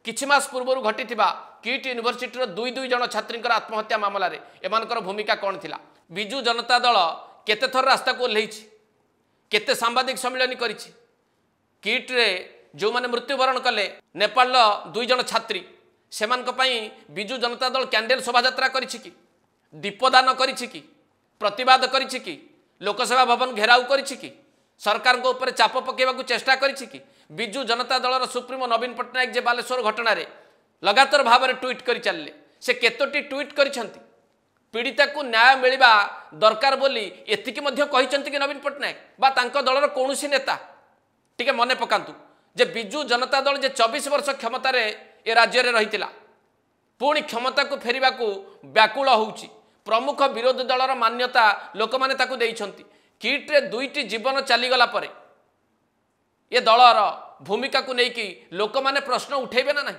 किछि मास पूर्व घटी किट यूनिवर्सिटी दुई दुई जन छात्री आत्महत्या मामलें एमानकर भूमिका कौन थिला? बिजु जनता दल केते थर रास्ता को ओह्लैछि, केते सांबादिक सम्मेलन करिछि। किट्रे जो मैंने मृत्युवरण कले नेपाल दुई जन छात्री सेमान बिजु जनता दल कैंडेल शोभा करिछि कि, दीपदान करिछि कि, प्रतिवाद करिछि कि, लोकसभा भवन घेराव करिछि कि, सरकार को ऊपर चाप पकेबाकू चेष्टा करिछि कि? बिजु जनता दलर सुप्रीमो नवीन पट्टनायक जे बालेश्वर घटना रे लगातार भाव में ट्वीट कर चलले, से केतोटी ट्वीट करिसंती? पीड़िता को न्याय मिलवा दरकार बोली एतिकी मध्य कहिसंती कि नवीन पट्टनायक बा तांको दलर कौनसी नेता? टिके मने पकांतु जे बिजु जनता दल जे 24 वर्ष क्षमतार ए राज्य रे रहितिला पुणी क्षमता को फेरिबा को व्याकुल होउची। प्रमुख विरोधी दलर मान्यता लोक माने ताकू देइछंती। किट्रे दुईटी जीवन चलीगला परे ये दलर भूमिका को लेकिन लोक माने प्रश्न उठेबे ना नहीं?